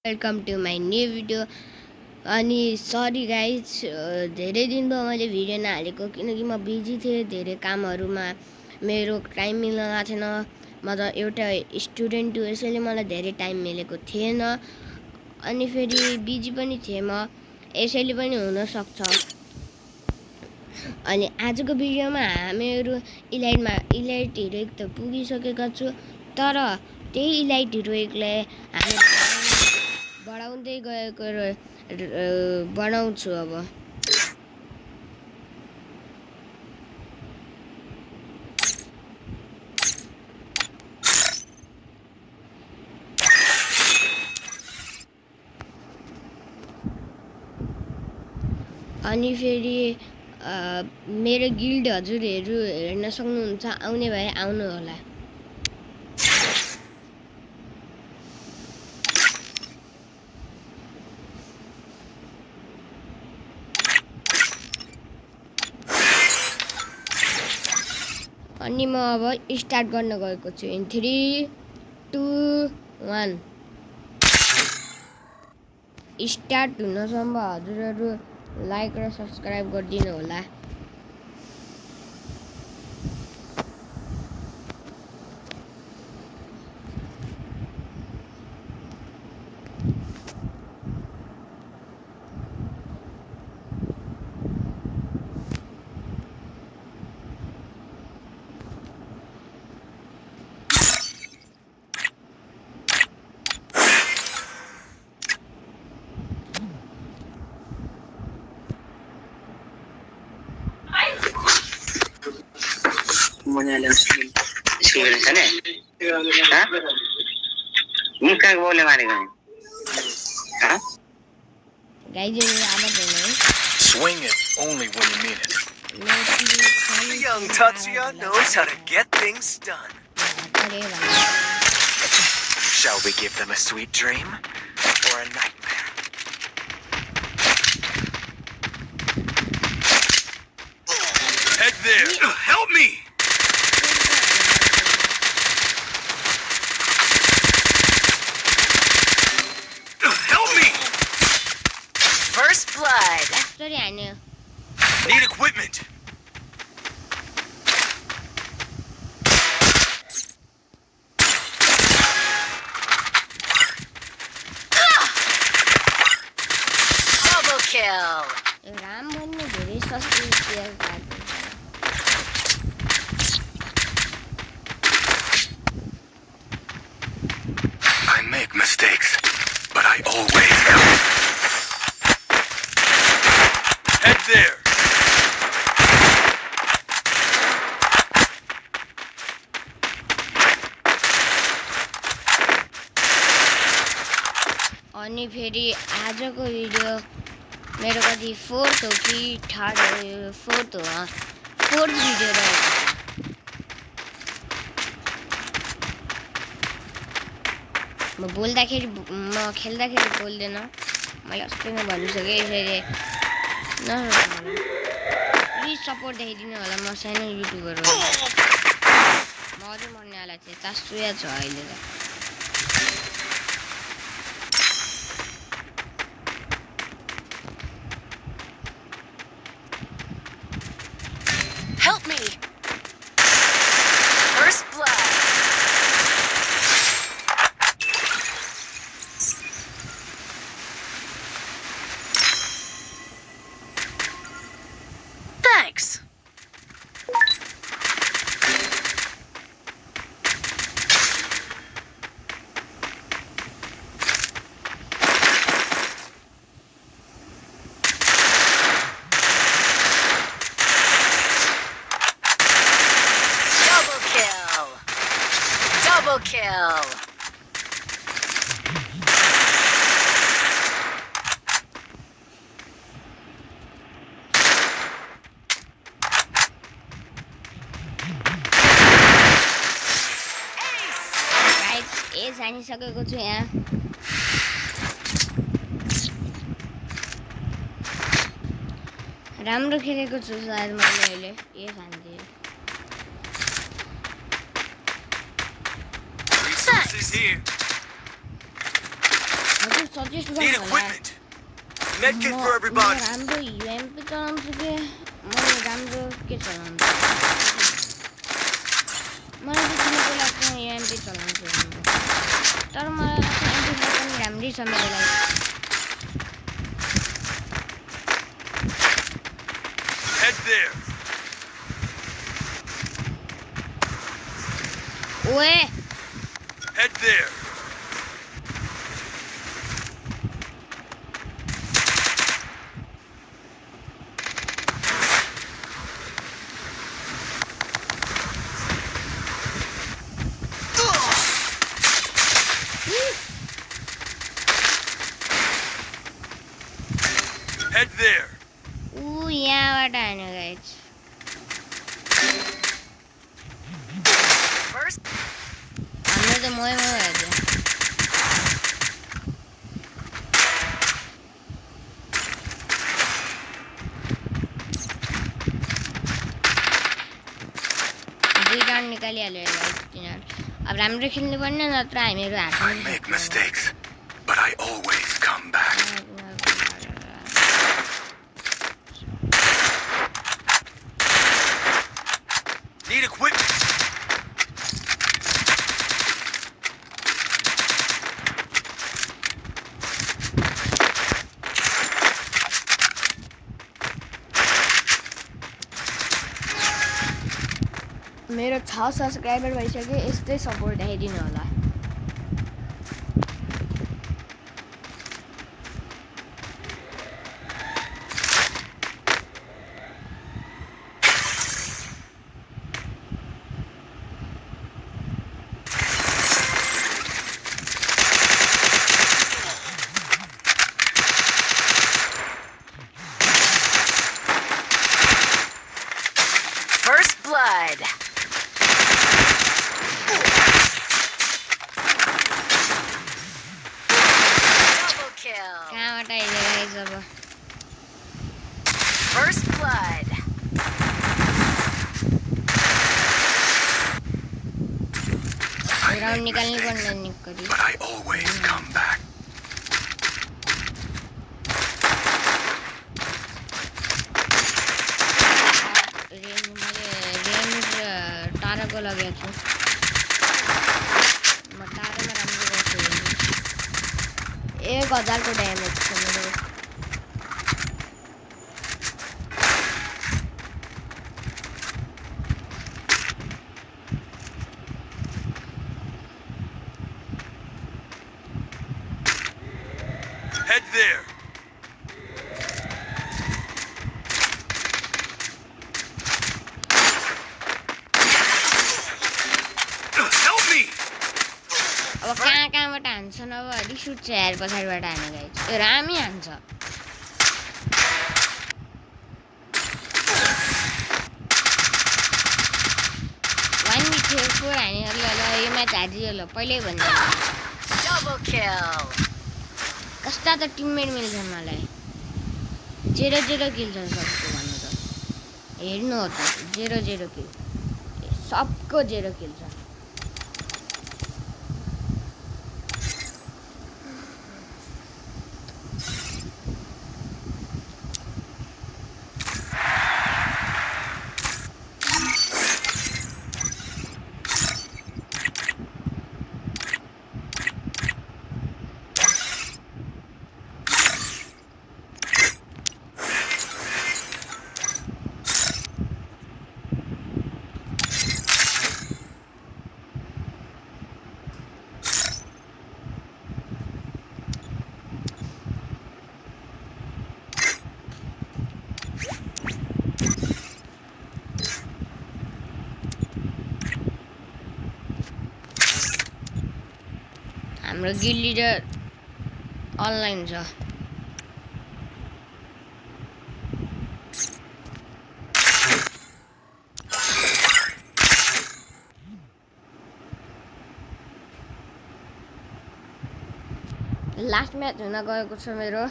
Welcome to my new video. अनि sorry guys, धेरै दिन भयो मैले भिडियो नहालेको किनकि म बिजी थिएँ धेरै कामहरूमा। मेरो टाइम मिल्न गएको थिएन। म त एउटा स्टुडेन्ट हो, यसैले मलाई धेरै टाइम मिलेको थिएन। अनि फेरि बिजी पनि थिएँ म, यसैले पनि हुनसक्छ। अनि आजको भिडियोमा हामीहरू इलाइट हिरो एक त पुगिसकेका छु, तर त्यही इलाइट हिरो एकलाई हामी बढाउँदै गएको बनाउँछु। अब अनि फेरि मेरो गिल्ड हजुरहरू हेर्न सक्नुहुन्छ, आउने भए आउनु होला। अनि म अब स्टार्ट गर्न गएको छु इन 3, 2, 1 स्टार्ट हुनसम्म हजुरहरू लाइक र सब्सक्राइब गरिदिनु होला। Swing it only when you mean it. The young Tatsuya knows how to get things done. Shall we give them a sweet dream or a nightmare? Head there! Help me! Help me! First blood. Need equipment. Double kill. I make mistakes, but I always help. Head there. अनि फेरि आजको video मेरो कति fourth हो कि third हो, fourth हो, fourth video रहेको छ। म खेल्दाखेरि बोल्दैन, मैले अस्ति नै भनिसकेँ। यसरी नसोच्नु, प्लिज सपोर्ट देखाइदिनु होला। म सानो युट्युबर हो, म अझै मर्नेवाला थिएँ, तासुया छ अहिले त। Help me. First blood. Thanks. Double kill. Guys, जानिसकेको छु यहाँ। राम्रो खेलेको छु सायद मैले अहिले। खान्थे Resources here. हजुर सजेस्ट Need गर्नु होला equipment. Medkit for everybody. राम्रो युएमपी चलाउँछु कि मैले राम्रो के चलाउँछु मलाई चाहिँ किनेको लाग्छ युएमपी चलाउँछु राम्रो तर मलाई लाग्छ एमपी पनि राम्रै छ मेरो लागि Head there. ओए Head there. Head there. ऊ यहाँबाट हान्यो गाइज First, हाम्रो त मै भयो दुई राउन्ड निकालिहाल्यो गाइज तिनीहरू अब राम्रो खेल्नु पर्ने नत्र हामीहरू I make mistakes, but I always come back. Need equipment. मेरो 6 सब्सक्राइबर भइसक्यो यस्तै सपोर्ट आइदिनु होला first blood. Double kill. कहाँबाट आइदियो गाइज अब First blood. राउन्ड निकाल्नु पर्ने निकरी But I always come back. Range टाढाको लगेको छु म टाढामा राम्रो गर्छु 1000 को ड्यामेज छ मेरो Head there. Help me. अब कहाँबाट हान्छन् अब रिस उठ्छ यार पछाडिबाट हाने गाइज त्यो रामी हान्छ वान मिथ्यो 4 हानेहरूले होला यो म्याच हारिदियो होला पहिल्यै भन्दा Double kill. कस्ता त टिममेट मिल्छन् मलाई 0-0 किल छ सबको भन्नु त हेर्नु हो त 0-0 किल सबको 0 किल छ हाम्रो गिल लिडर अनलाइन छ लास्ट म्याच हुन गएको छ मेरो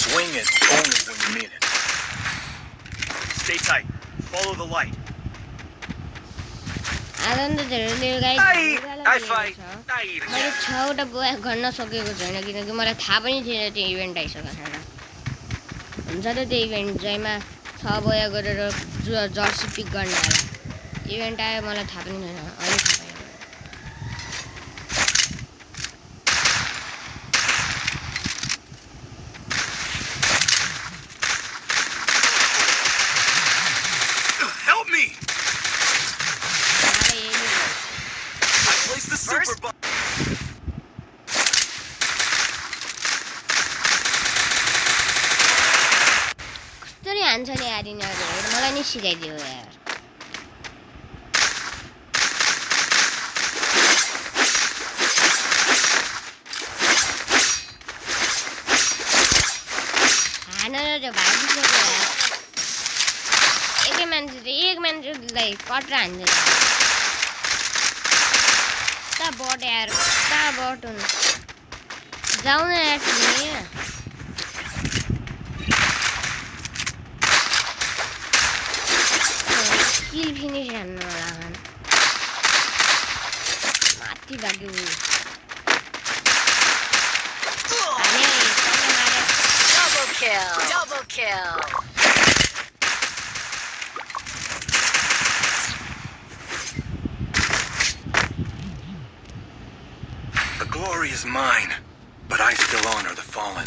Swing it only when you mean it. Stay tight. Follow the light. आनन्द धेरै गाई I fight. I eat मैले again. 6वटा बोया गर्न सकेको छैन किनकि मलाई थाहा पनि थिएन त्यो इभेन्ट आइसकेको छैन हुन्छ त त्यो इभेन्ट जसमा 6 बोया गरेर जर्सी पिक गर्ने होला इभेन्ट आयो मलाई थाहा पनि छैन अहिले थाहा पाएँ Help me! साह्रै यही नै भयो। I placed the super First- bomb. कसरी हान्छ नि यार यिनीहरू हेर मलाई नि सिकाइदियो यार हान र त्यो भागिसक्यो यार एक मान्छेलाई कट्रा हान्छ कता बट यार कता बट हुन् जाउँ न यार तिमी किल फिनिस हान्नु होला माथि भाग्यो Double kill. Double kill. The glory is mine, but I still honor the fallen.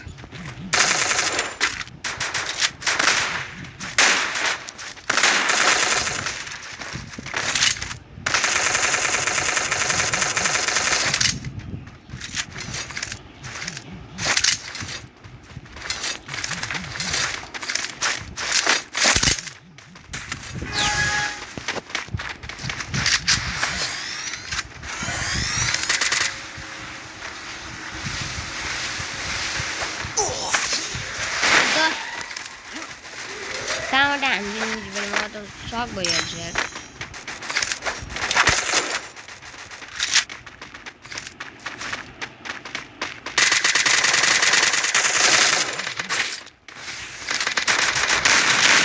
कहाँबाट हानिदिनु भने मलाई त सक भइहाल्छ यार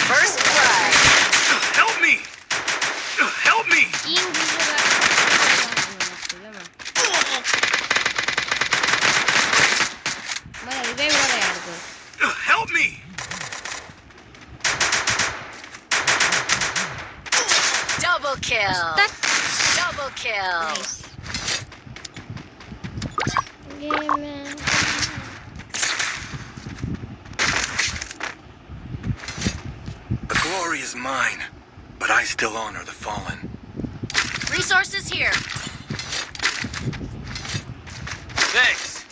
First blood. Help me! Help me! King मलाई रिभाइभ गरेर हाल्को Help me! Double kill. Stuck. Double kill. Nice. Yeah, man. The glory is mine, but I still honor the fallen. Resources here. Thanks.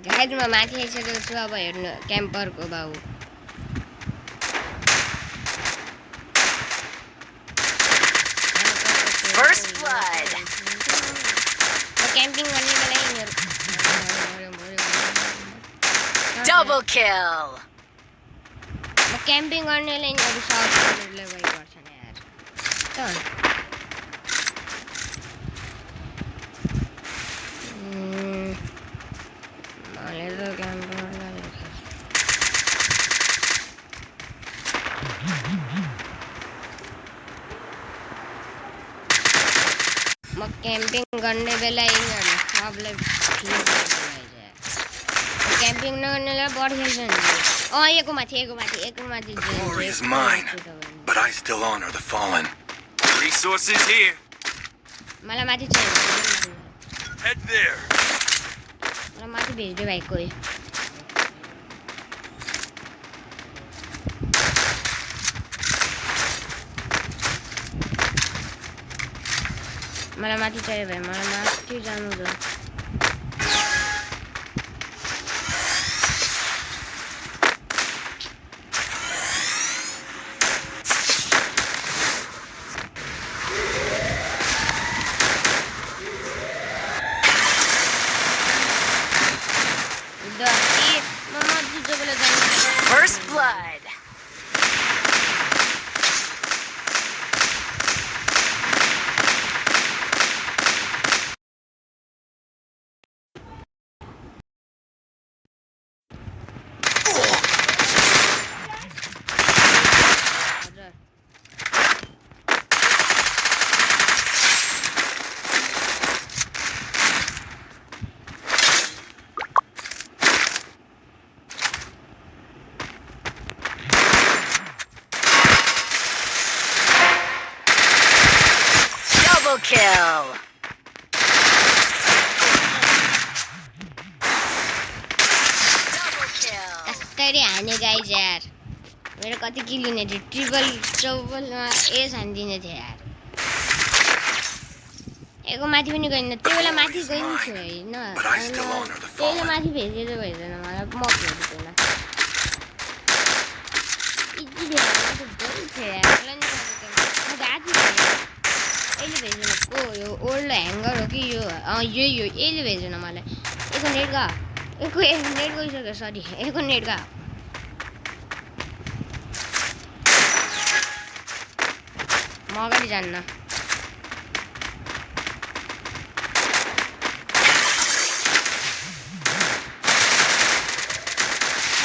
गाइडमा माथि आइसकेको छु अब हेर्नु क्याम्परको बाउ First blood. Camping गर्ने बेला यिनीहरू Double kill. म क्याम्पिङ गर्नेलाई यिनीहरू सर्टले गइ गर्छन् यार त मैले त क्याम्पिङ म क्याम्पिङ गर्ने बेला यिनीहरूले सबलाई क्याम्पिङ नगर्नेलाई बढी खेल्छ नि एको माथि Glory is mine, but I still honor the fallen. Resources here. मलाई माथि चाहियो Head there. मलाई माथि भेजिदियो भाइ कोही मलाई माथि चाहियो भाइ मलाई माथि जानु छ ए म मर्छु जबले जान्छु First blood. हजुर Double kill. Double kill. कसरी हाने गाइज यार मेरो कति किल हुने थियो ट्रिपल चौबलमा एस हानिदिने थियो यार एको माथि पनि गएन त्यो बेला माथि गइन्थ्यो होइन त्यही माथि भेजेर भएन मलाई म भेट्दैन यसले भेजेन को यो ओल्ड ह्याङ्गर हो कि यो यसले भेजेन मलाई एको नेट गा एको नेट गइसक्यो सरी एको नेट गा म अगाडि जान्न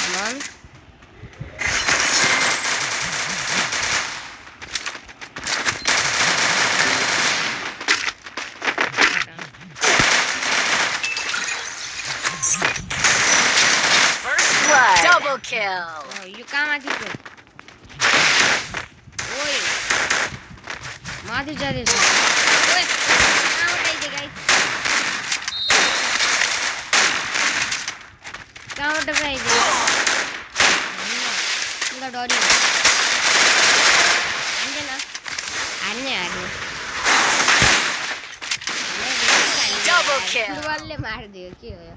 Come on. First blood. Double kill. Oh, you कहाँ माथि थियो ओइ माथि जाँदैछ ओइ कहाँबाट आइदियो गाइस कहाँबाट पो आइदियो ल डरी हान्दैन हान्ने Double kill. फुटबलले मारिदियो के हो यो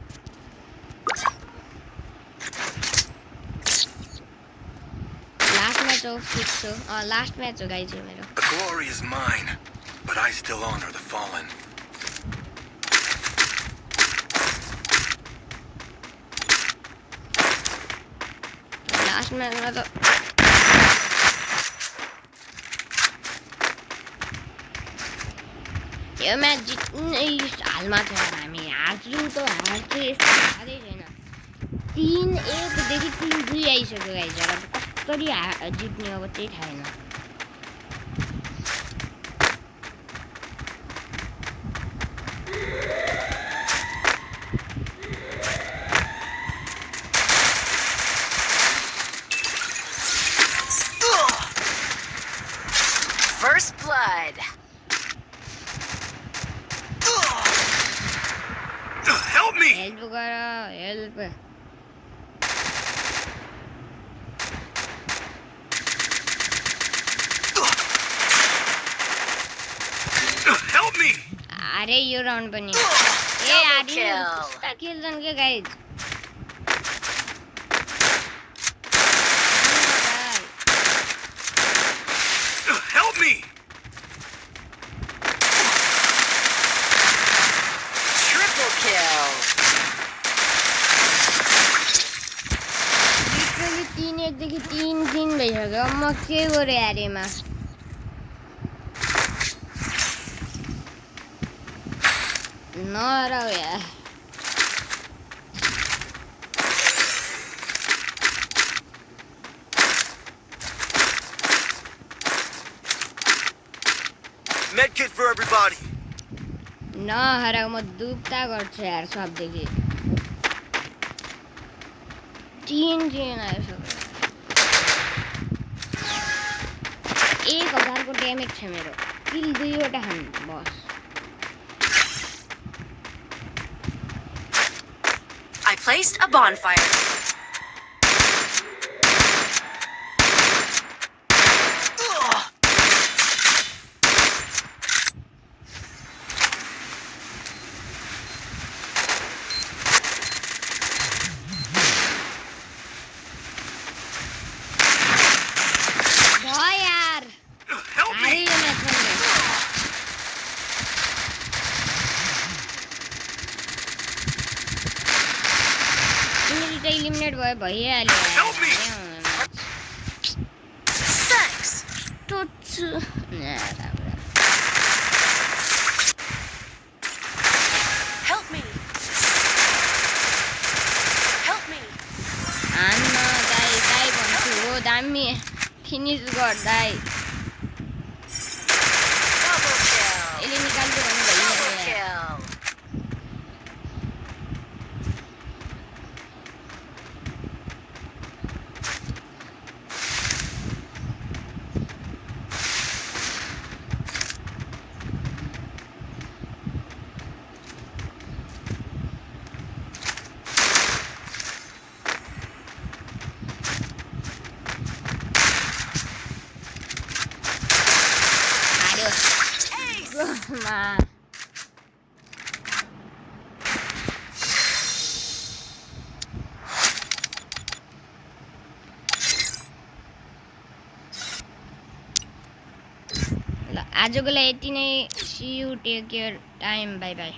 लास्ट म्याच हो फिक्स हो लास्ट म्याच हो गाइज मेरो The glory is mine, but I still honor the fallen. Last म्याचमा त यो म्याच जित्ने हालमा छ हामी हार्छौँ त हार्छु यस्तो हारै छैन 3-1 देखि 3-2 आइसक्यो गाइज अब कसरी जित्ने अब त्यही थाहा छैन First blood. Help me! Help गर हेल्प Help me! अरे यो राउन्ड पनि ए Double आदि kill. कस्ता खेल्छन् के guys Help me! Triple kill. Literally 3-1 देखि 3-3 भइसक्यो अब म के गरेँ यारेमा नहराउ यार Medkit for everybody. नहराउ म दुप्ता गर्छु यार सबदेखि 3-3 आइसक्यो 1000 को ड्यामेज छ मेरो किल 2वटा खानु बस I placed a bonfire. भयो यार Help me! हारे यो म्याच पनि तिमीले दुईटा इलिमिनेट भइहाल्यो Help me. Thanks. Help me. Help me. हान्न दाइ दाइ भन्छु हो दामी फिनिस गर दाइ Double kill. यसले निकाल्छु भने Double भइहाल्यो kill. हार्यो Ace. मा ल आजको लागि यति नै see you take care time bye by